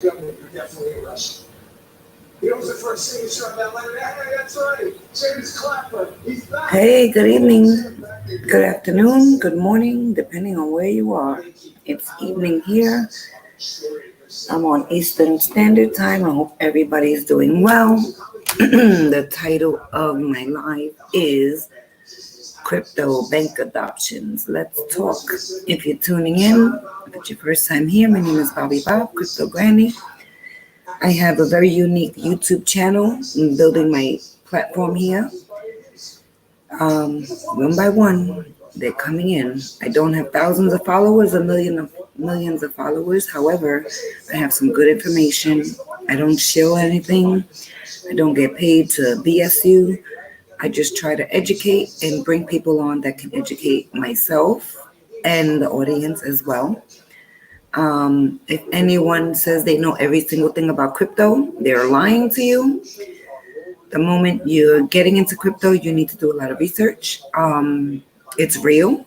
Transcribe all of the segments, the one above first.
Government, you're definitely in Russia. He was the first signature on that letter. Hey, that's right. James Clapper. He's back. Hey, good evening, good afternoon, good morning, depending on where you are. It's evening here. I'm on Eastern Standard Time. I hope everybody's doing well. The title of my live is Crypto Bank Adoptions. Let's talk. If you're tuning in, if it's your first time here, my name is Bobby Bob, Crypto Granny. I have a very unique YouTube channel. I'm building my platform here. One by one, they're coming in. I don't have thousands of followers, millions of followers. However, I have some good information. I don't show anything. I don't get paid to BS you. I just try to educate and bring people on that can educate myself and the audience as well. If anyone says they know every single thing about crypto, they're lying to you. The moment you're getting into crypto, you need to do a lot of research. It's real.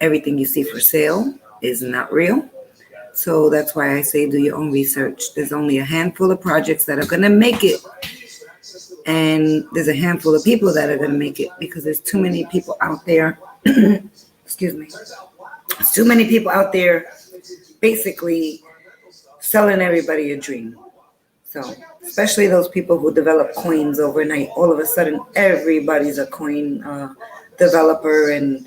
Everything you see for sale is not real. So that's why I say do your own research. There's only a handful of projects that are going to make it. And there's a handful of people that are going to make it because there's too many people out there. Excuse me. There's too many people out there basically selling everybody a dream. So, especially those people who develop coins overnight. All of a sudden, everybody's a coin developer. And,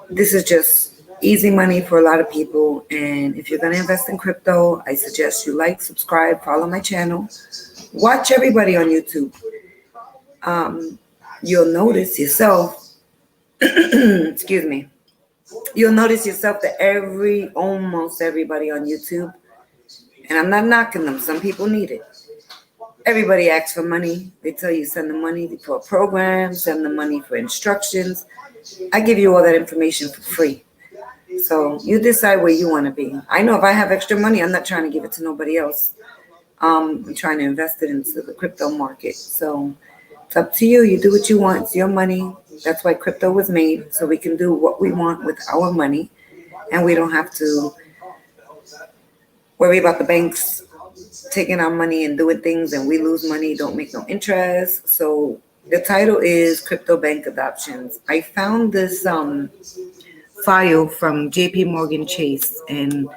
this is just easy money for a lot of people. And if you're going to invest in crypto, I suggest you like, subscribe, follow my channel. Watch everybody on YouTube. You'll notice yourself, excuse me, you'll notice yourself that almost everybody on YouTube, and I'm not knocking them, some people need it. Everybody asks for money. They tell you send the money for a program, send the money for instructions. I give you all that information for free. So you decide where you want to be. I know if I have extra money, I'm not trying to give it to nobody else. I'm trying to invest it into the crypto market. So it's up to you. You do what you want. It's your money. That's why crypto was made, so we can do what we want with our money. And we don't have to worry about the banks taking our money and doing things, and we lose money, don't make no interest. So the title is Crypto Bank Adoptions. I found this file from JP Morgan Chase, and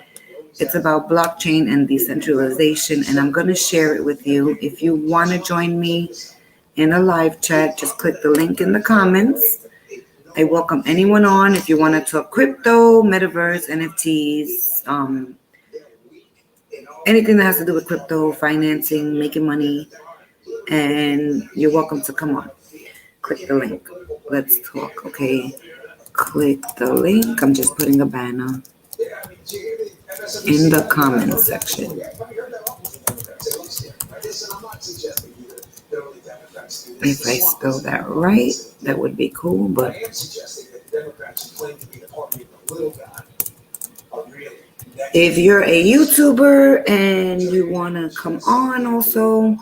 it's about blockchain and decentralization, and I'm going to share it with you. If you want to join me in a live chat, just click the link in the comments. I welcome anyone on. If you want to talk crypto, metaverse, NFTs, anything that has to do with crypto, financing, making money, and you're welcome to come on. Click the link. Let's talk, okay? Click the link. I'm just putting a banner in the comments section. If I spell that right, that would be cool, but if you're a YouTuber and you want to come on also, I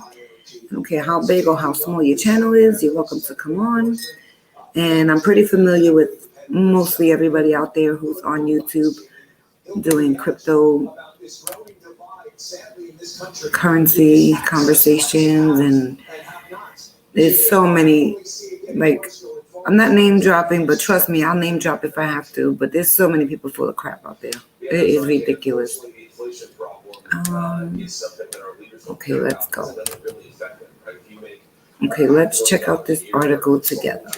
don't care how big or how small your channel is, you're welcome to come on. And I'm pretty familiar with mostly everybody out there who's on YouTube doing crypto currency conversations, and there's so many, like, I'm not name dropping, but trust me, I'll name drop if I have to, but there's so many people full of crap out there. It is ridiculous. Okay, let's go. Okay, let's check out this article together.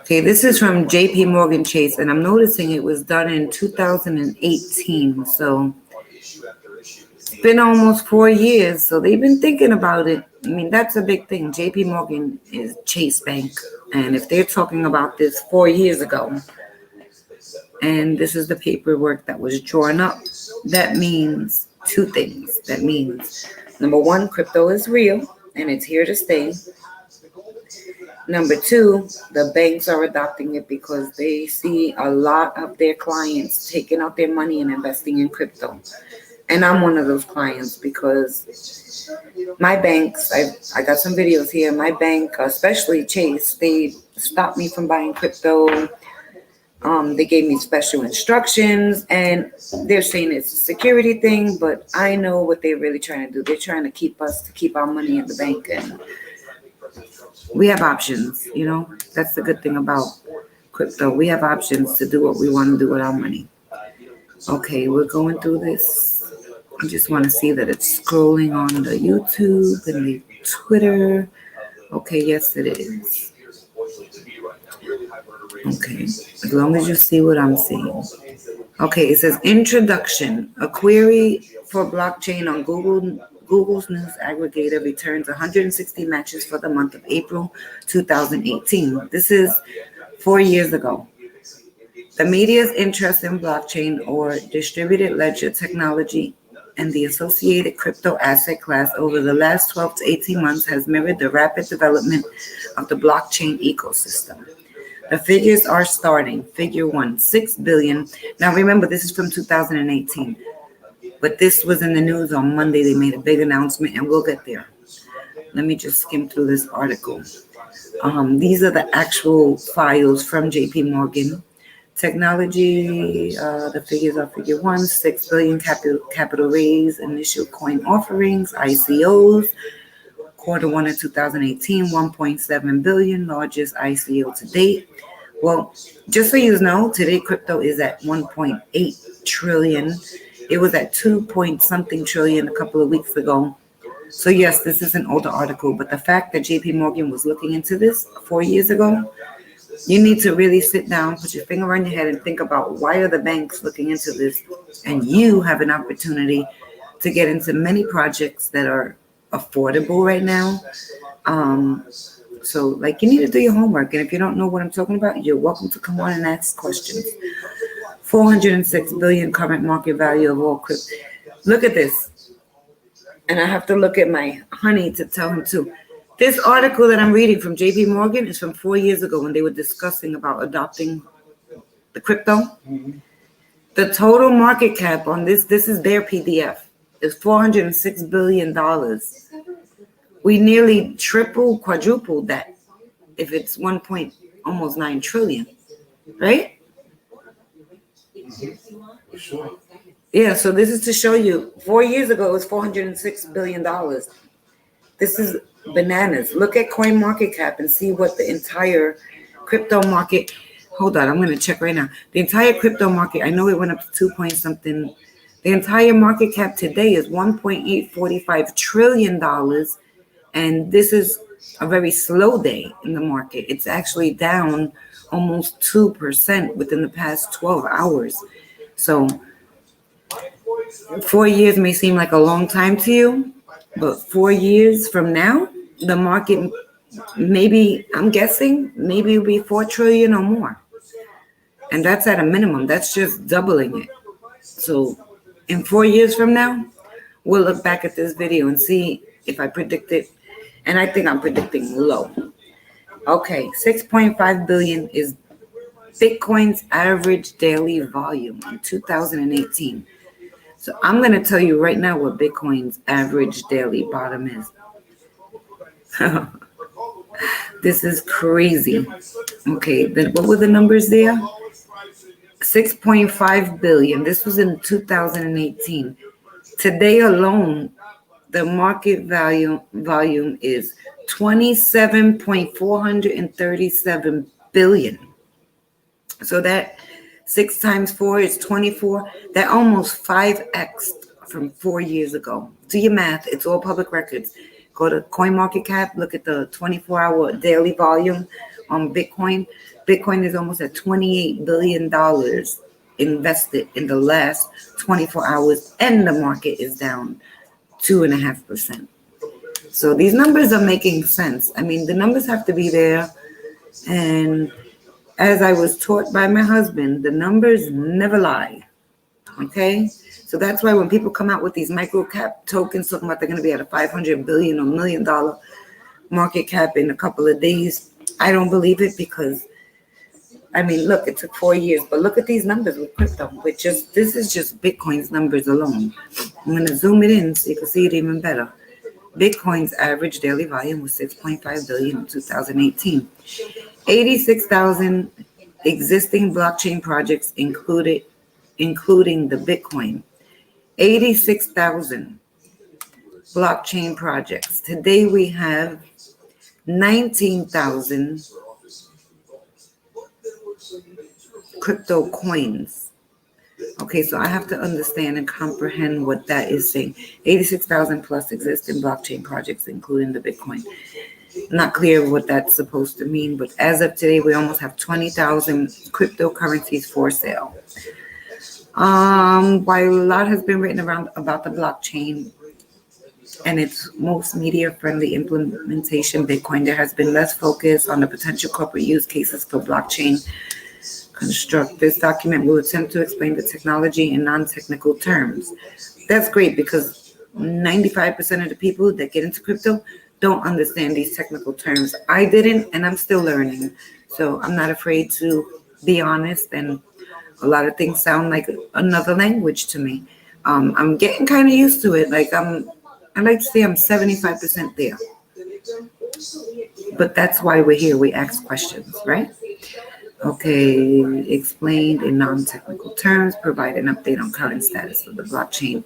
Okay, this is from JP Morgan Chase, and I'm noticing it was done in 2018. So it's been almost 4 years. So they've been thinking about it. I mean, that's a big thing. JP Morgan is Chase Bank. And if they're talking about this 4 years ago, and this is the paperwork that was drawn up, that means two things. That means, number one, crypto is real and it's here to stay. Number two, the banks are adopting it because they see a lot of their clients taking out their money and investing in crypto. And I'm one of those clients because my banks, I got some videos here. My bank, especially Chase, they stopped me from buying crypto. They gave me special instructions, and they're saying it's a security thing, but I know what they're really trying to do. They're trying to keep our money in the bank, and we have options, That's the good thing about crypto. We have options to do what we want to do with our money. Okay, we're going through this. I just want to see that it's scrolling on the YouTube and the Twitter. Okay, yes, it is. Okay, as long as you see what I'm seeing. Okay, it says introduction. A query for blockchain on Google's news aggregator returns 160 matches for the month of April 2018. This is 4 years ago. The media's interest in blockchain or distributed ledger technology and the associated crypto asset class over the last 12 to 18 months has mirrored the rapid development of the blockchain ecosystem. The figures are starting. Figure 1, 6 billion. Now remember, this is from 2018, but this was in the news on Monday. They made a big announcement, and we'll get there. Let me just skim through this article. These are the actual files from JP Morgan. Technology, the figures are figure 1, 6 billion capital raise, initial coin offerings, ICOs, quarter 1 of 2018, 1.7 billion, largest ICO to date. Well, just so you know, today crypto is at 1.8 trillion. It was at 2-point-something trillion a couple of weeks ago. So yes, this is an older article, but the fact that JP Morgan was looking into this 4 years ago, you need to really sit down, put your finger on your head and think about why are the banks looking into this, and you have an opportunity to get into many projects that are affordable right now. So you need to do your homework, and if you don't know what I'm talking about, you're welcome to come on and ask questions. 406 billion current market value of all crypto. Look at this. And I have to look at my honey to tell him too. This article that I'm reading from JP Morgan is from 4 years ago when they were discussing about adopting the crypto. Mm-hmm. The total market cap on this is their PDF, is $406 billion. We nearly quadrupled that if it's almost 9 trillion, right? Mm-hmm. Sure. Yeah, so this is to show you 4 years ago it was $406 billion. This is bananas. Look at coin market cap and see what the entire crypto market. Hold on, I'm going to check right now. The entire crypto market, I know it went up to 2-point-something. The entire market cap today is $1.845 trillion. And this is a very slow day in the market. It's actually down almost 2% within the past 12 hours. So 4 years may seem like a long time to you, but 4 years from now, the market I'm guessing, maybe it'll be 4 trillion or more. And that's at a minimum. That's just doubling it. So in 4 years from now, we'll look back at this video and see if I predicted, and I think I'm predicting low. Okay, 6.5 billion is Bitcoin's average daily volume in 2018. So I'm going to tell you right now what Bitcoin's average daily bottom is. This is crazy. Okay, then what were the numbers there? 6.5 billion. This was in 2018. Today alone, the market volume is 27.437 billion. So that 6 times 4 is 24. That almost 5x from 4 years ago. Do your math. It's all public records. Go to CoinMarketCap. Look at the 24-hour daily volume on Bitcoin. Bitcoin is almost at $28 billion invested in the last 24 hours, and the market is down 2.5%. So these numbers are making sense. I mean, the numbers have to be there. And as I was taught by my husband, the numbers never lie. Okay? So that's why when people come out with these micro cap tokens talking about they're going to be at a $500 billion or $1 million market cap in a couple of days, I don't believe it because, I mean, look, it took 4 years, but look at these numbers with crypto. This is just Bitcoin's numbers alone. I'm going to zoom it in so you can see it even better. Bitcoin's average daily volume was 6.5 billion in 2018. 86,000 existing blockchain projects including the Bitcoin. 86,000 blockchain projects. Today we have 19,000 crypto coins. Okay, so I have to understand and comprehend what that is saying. 86,000 plus existing blockchain projects, including the Bitcoin. Not clear what that's supposed to mean, but as of today, we almost have 20,000 cryptocurrencies for sale. While a lot has been written around about the blockchain and its most media-friendly implementation, Bitcoin, there has been less focus on the potential corporate use cases for blockchain construct. This document will attempt to explain the technology in non-technical terms. That's great because 95% of the people that get into crypto don't understand these technical terms. I didn't, and I'm still learning. So I'm not afraid to be honest, and a lot of things sound like another language to me. I'm getting kind of used to it. I like to say I'm 75% there. But that's why we're here. We ask questions, right? Okay, explained in non-technical terms, provide an update on current status of the blockchain.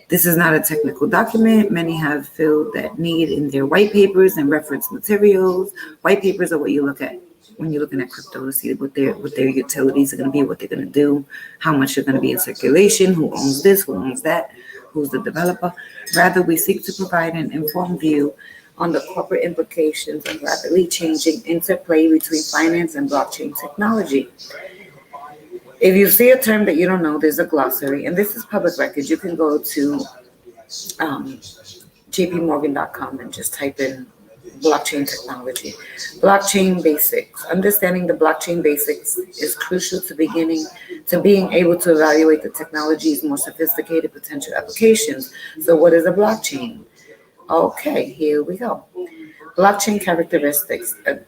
This is not a technical document. Many have filled that need in their white papers and reference materials. White papers are what you look at when you're looking at crypto to see what their utilities are going to be, what they're going to do, how much they're going to be in circulation, who owns this, who owns that, who's the developer. Rather, we seek to provide an informed view on the corporate implications of rapidly changing interplay between finance and blockchain technology. If you see a term that you don't know, there's a glossary, and this is public record. You can go to jpmorgan.com and just type in blockchain technology. Blockchain basics. Understanding the blockchain basics is crucial to being able to evaluate the technology's more sophisticated potential applications. So what is a blockchain? Okay, here we go. Blockchain characteristics. A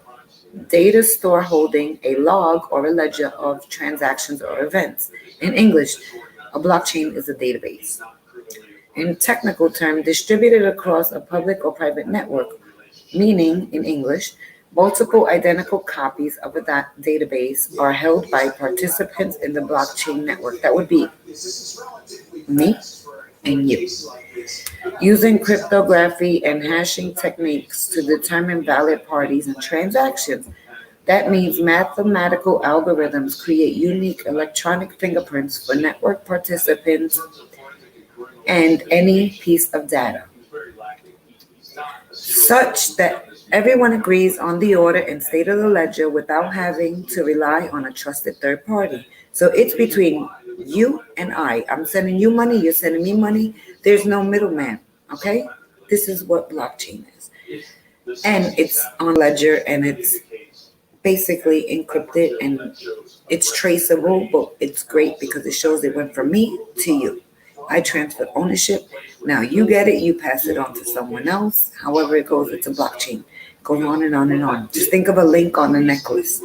data store holding a log or a ledger of transactions or events. In English, a blockchain is a database. In technical term, distributed across a public or private network, meaning, in English, multiple identical copies of a database are held by participants in the blockchain network. That would be me and you. Using cryptography and hashing techniques to determine valid parties and transactions. That means mathematical algorithms create unique electronic fingerprints for network participants and any piece of data, such that everyone agrees on the order and state of the ledger without having to rely on a trusted third party. So it's between you and I. I'm sending you money, you're sending me money. There's no middleman, okay? This is what blockchain is. And it's on ledger, and it's basically encrypted, and it's traceable, but it's great because it shows it went from me to you. I transfer ownership. Now you get it, you pass it on to someone else. However it goes, it's a blockchain. It goes on and on and on. Just think of a link on a necklace.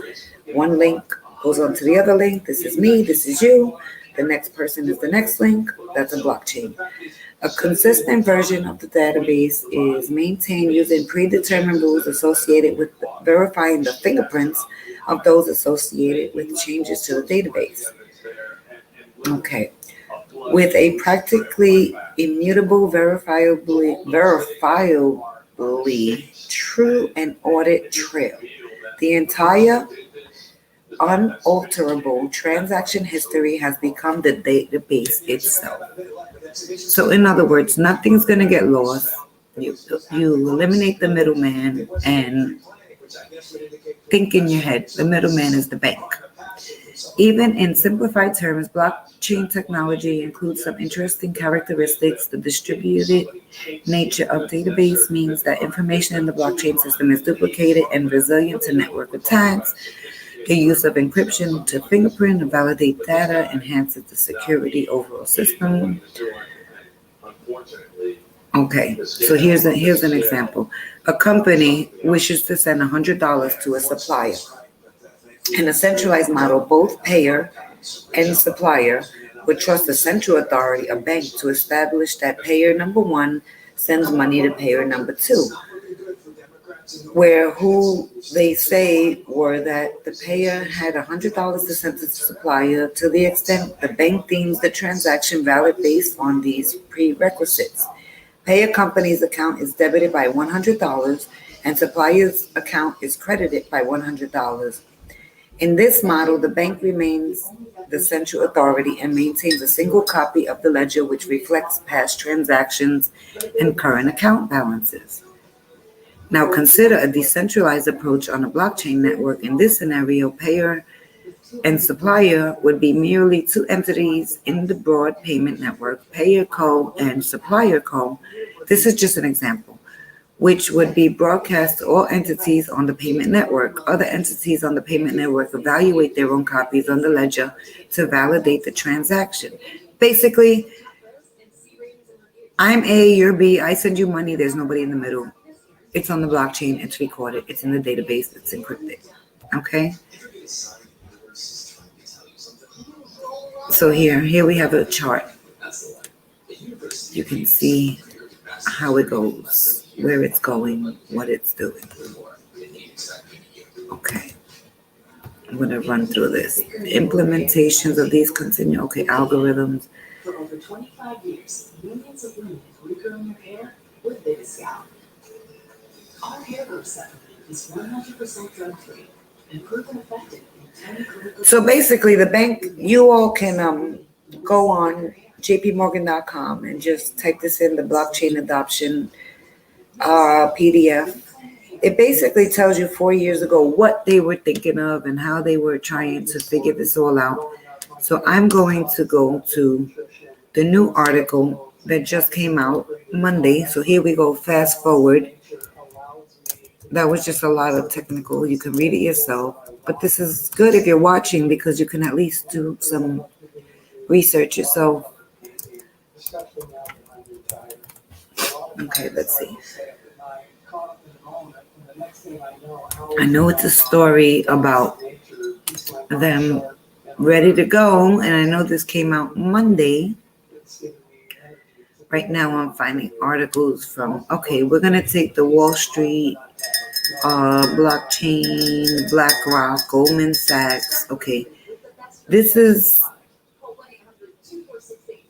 One link goes on to the other link. This is me, this is you. The next person is the next link. That's a blockchain. A consistent version of the database is maintained using predetermined rules associated with verifying the fingerprints of those associated with changes to the database. Okay. With a practically immutable, verifiably true and audit trail. The entire unalterable transaction history has become the database itself. So in other words, nothing's going to get lost. You eliminate the middleman and think in your head, the middleman is the bank. Even in simplified terms, blockchain technology includes some interesting characteristics. The distributed nature of database means that information in the blockchain system is duplicated and resilient to network attacks. The use of encryption to fingerprint and validate data enhances the security overall system. Okay, so here's an example. A company wishes to send $100 to a supplier. In a centralized model, both payer and supplier would trust a central authority, a bank, to establish that payer number one sends money to payer number two. where who they say were that the payer had $100 to send to the supplier to the extent the bank deems the transaction valid based on these prerequisites. Payer company's account is debited by $100 and supplier's account is credited by $100. In this model, the bank remains the central authority and maintains a single copy of the ledger which reflects past transactions and current account balances. Now consider a decentralized approach on a blockchain network. In this scenario, payer and supplier would be merely two entities in the broad payment network, payer co and supplier co. This is just an example, which would be broadcast to all entities on the payment network. Other entities on the payment network evaluate their own copies on the ledger to validate the transaction. Basically, I'm A, you're B, I send you money, there's nobody in the middle. It's on the blockchain, it's recorded, it's in the database, it's encrypted. Okay? So here we have a chart. You can see how it goes, where it's going, what it's doing. Okay. I'm going to run through this. Implementations of these continue. Okay, algorithms. For over 25 years, millions of women regrowing their hair with Big Scalp. Our hair growth supplement is 100% drug-free and proven effective in 10 clinical. So basically, the bank, you all can go on jpmorgan.com and just type this in, the blockchain adoption PDF. It basically tells you 4 years ago what they were thinking of and how they were trying to figure this all out. So I'm going to go to the new article that just came out Monday. So here we go, fast forward. That was just a lot of technical. You can read it yourself. But this is good if you're watching because you can at least do some research yourself. Okay, let's see. I know it's a story about them ready to go, and I know this came out Monday. Right now I'm finding articles from, okay, we're going to take the Wall Street, blockchain, BlackRock, Goldman Sachs. Okay, this is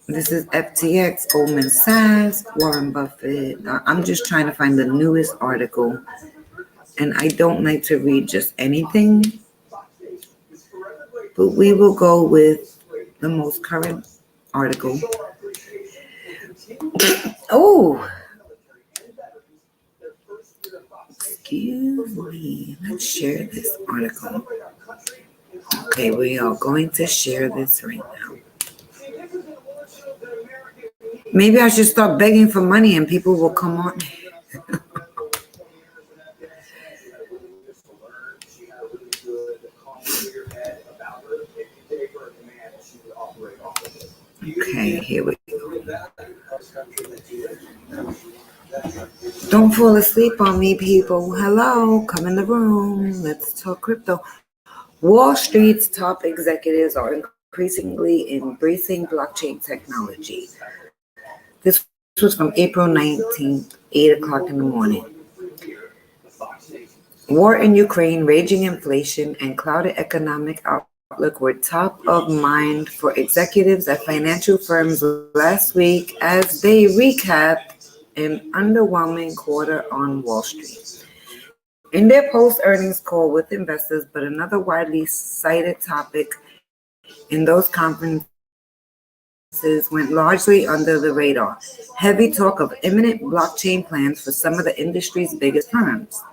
FTX, Goldman Sachs, Warren Buffett. I'm just trying to find the newest article. And I don't like to read just anything. But we will go with the most current article. Oh! Excuse me. Let's share this article. Okay, we are going to share this right now. Maybe I should start begging for money and people will come on. Okay, here we go. Don't fall asleep on me, people. Hello, come in the room. Let's talk crypto. Wall Street's top executives are increasingly embracing blockchain technology. This was from April 19th, 8 o'clock in the morning. War in Ukraine, raging inflation, and clouded economic outlook were top of mind for executives at financial firms last week as they recapped an underwhelming quarter on Wall Street. In their post-earnings call with investors, but another widely cited topic in those conferences went largely under the radar. Heavy talk of imminent blockchain plans for some of the industry's biggest firms.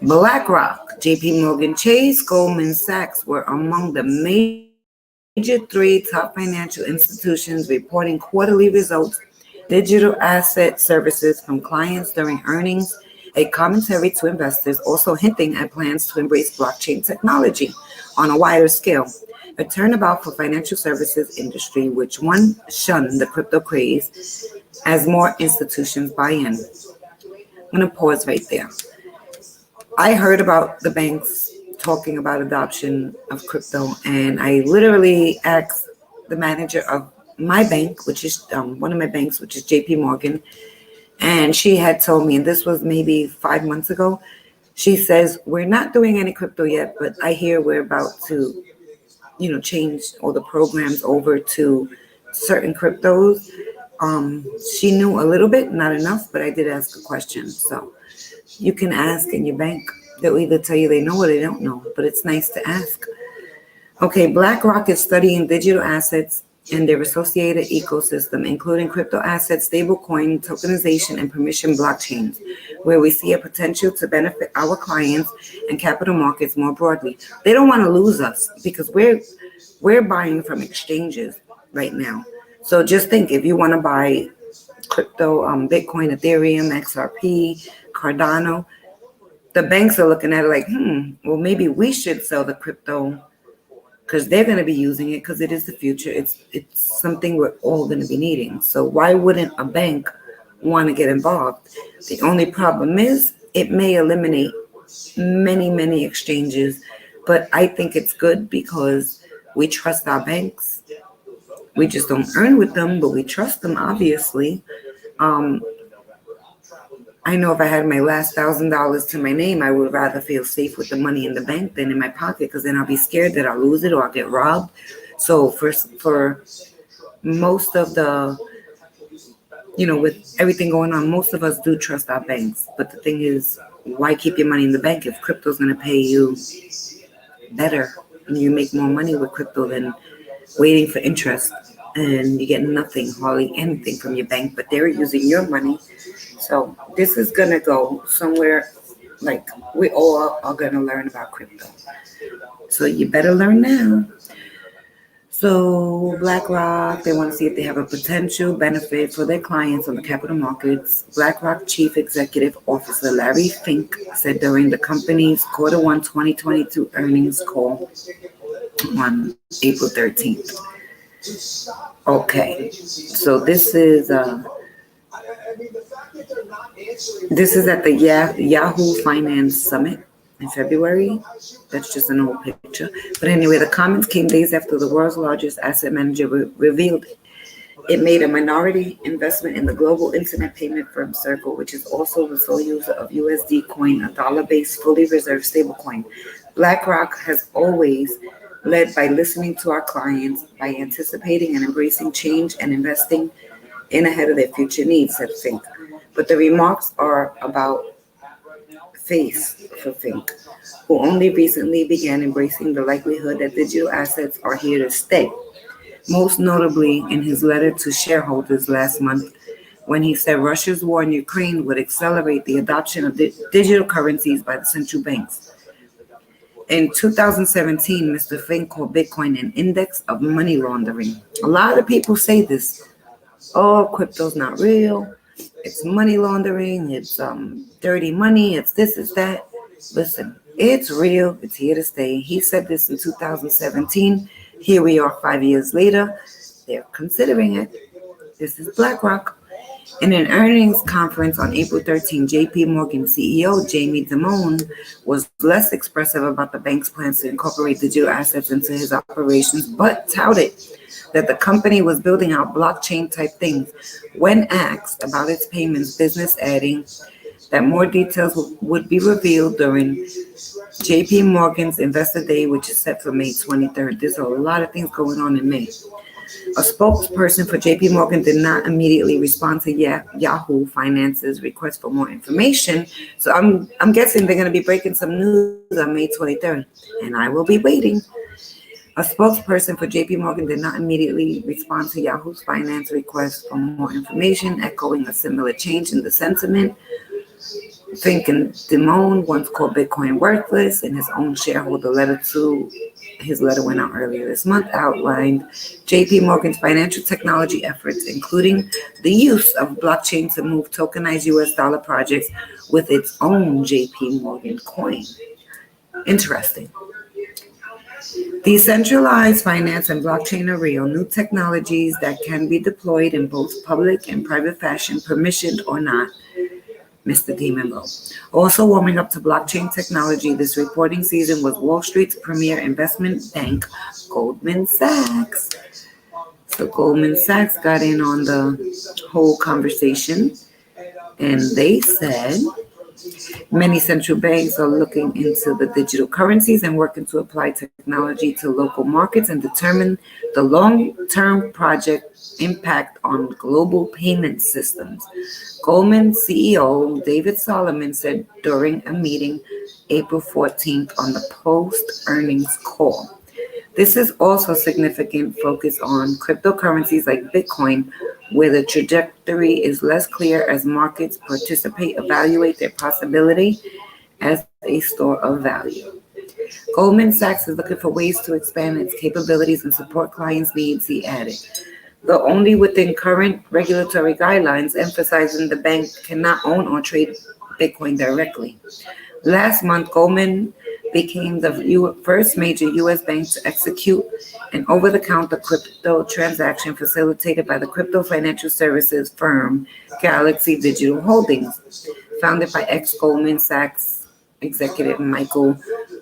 BlackRock, JP Morgan Chase, Goldman Sachs were among the major three top financial institutions reporting quarterly results, digital asset services from clients during earnings, a commentary to investors also hinting at plans to embrace blockchain technology on a wider scale. A turnabout for financial services industry, which one shunned the crypto craze as more institutions buy in. I'm going to pause right there. I heard about the banks talking about adoption of crypto, and I literally asked the manager of my bank, which is one of my banks, which is JP Morgan, And she had told me, and this was maybe 5 months ago, she says, we're not doing any crypto yet, but I hear we're about to, change all the programs over to certain cryptos. She knew a little bit, not enough, but I did ask a question. So you can ask in your bank. They'll either tell you they know or they don't know, but it's nice to ask. Okay, BlackRock is studying digital assets and their associated ecosystem, including crypto assets, stablecoin, tokenization, and permission blockchains, where we see a potential to benefit our clients and capital markets more broadly. They don't want to lose us because we're buying from exchanges right now. So just think, if you want to buy crypto, Bitcoin, Ethereum, XRP, Cardano, the banks are looking at it like, well, maybe we should sell the crypto because they're going to be using it because it is the future. It's something we're all going to be needing. So why wouldn't a bank want to get involved? The only problem is it may eliminate many, many exchanges, but I think it's good because we trust our banks. We just don't earn with them, but we trust them, obviously. I know if I had my last $1,000 to my name, I would rather feel safe with the money in the bank than in my pocket, because then I'll be scared that I'll lose it or I'll get robbed. So for most of the, with everything going on, most of us do trust our banks. But the thing is, why keep your money in the bank if crypto's going to pay you better and you make more money with crypto than waiting for interest, and you get nothing, hardly anything from your bank, but they're using your money. So this is going to go somewhere, like we all are going to learn about crypto. So you better learn now. So BlackRock, they want to see if they have a potential benefit for their clients on the capital markets. BlackRock Chief Executive Officer Larry Fink said during the company's Q1 2022 earnings call on April 13th. Okay, so this is at the Yahoo Finance Summit in February. That's just an old picture. But anyway, the comments came days after the world's largest asset manager revealed it made a minority investment in the global internet payment firm Circle, which is also the sole user of USD Coin, a dollar-based, fully reserved stablecoin. BlackRock has always led by listening to our clients, by anticipating and embracing change and investing in ahead of their future needs, said Fink. But the remarks are about face for Fink, who only recently began embracing the likelihood that digital assets are here to stay, most notably in his letter to shareholders last month, when he said Russia's war in Ukraine would accelerate the adoption of digital currencies by the central banks. In 2017, Mr. Fink called Bitcoin an index of money laundering. A lot of people say this. Oh, crypto's not real. It's money laundering. It's dirty money. It's this, it's that. Listen, it's real. It's here to stay. He said this in 2017. Here we are 5 years later. They're considering it. This is BlackRock. In an earnings conference on April 13, JP Morgan CEO Jamie Dimon was less expressive about the bank's plans to incorporate digital assets into his operations, but touted that the company was building out blockchain-type things. When asked about its payments business, adding that more details would be revealed during JP Morgan's Investor Day, which is set for May 23rd. There's a lot of things going on in May. A spokesperson for JP Morgan did not immediately respond to Yahoo Finance's request for more information. So I'm guessing they're going to be breaking some news on May 23rd, and I will be waiting. A spokesperson for JP Morgan did not immediately respond to Yahoo's finance request for more information, echoing a similar change in the sentiment. Fink and Dimon once called Bitcoin worthless in his own shareholder letter his letter went out earlier this month, outlined JP Morgan's financial technology efforts, including the use of blockchain to move tokenized US dollar projects with its own JP Morgan coin. Interesting. Decentralized finance and blockchain are real, new technologies that can be deployed in both public and private fashion, permissioned or not, Mr. Demon wrote. Also warming up to blockchain technology this reporting season was Wall Street's premier investment bank, Goldman Sachs. So Goldman Sachs got in on the whole conversation. And they said many central banks are looking into the digital currencies and working to apply technology to local markets and determine the long-term project impact on global payment systems. Goldman CEO David Solomon said during a meeting April 14th on the post-earnings call. This is also significant focus on cryptocurrencies like Bitcoin, where the trajectory is less clear as markets participate evaluate their possibility as a store of value. Goldman Sachs is looking for ways to expand its capabilities and support clients' needs, he added, though only within current regulatory guidelines, emphasizing the bank cannot own or trade Bitcoin directly. Last month, Goldman became the first major U.S. bank to execute an over-the-counter crypto transaction facilitated by the crypto financial services firm Galaxy Digital Holdings, founded by ex-Goldman Sachs executive Michael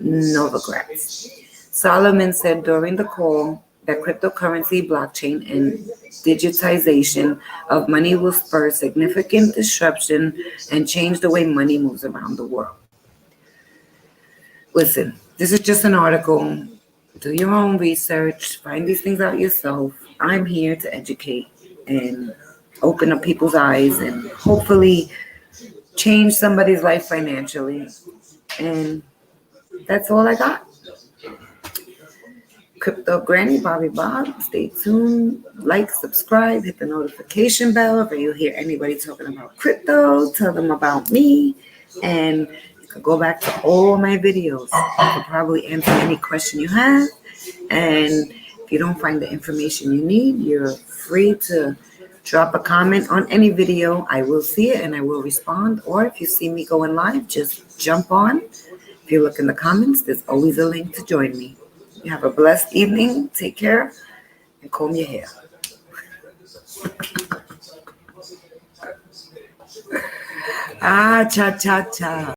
Novogratz. Solomon said during the call that cryptocurrency, blockchain, and digitization of money will spur significant disruption and change the way money moves around the world. Listen, this is just an article. Do your own research, find these things out yourself. I'm here to educate and open up people's eyes and hopefully change somebody's life financially. And that's all I got. Crypto Granny, Bobby Bob. Stay tuned. Like, subscribe, hit the notification bell. If you hear anybody talking about crypto, tell them about me. And you can go back to all my videos. I could probably answer any question you have. And if you don't find the information you need, you're free to drop a comment on any video. I will see it and I will respond. Or if you see me going live, just jump on. If you look in the comments, there's always a link to join me. You have a blessed evening. Take care and comb your hair. Cha cha cha.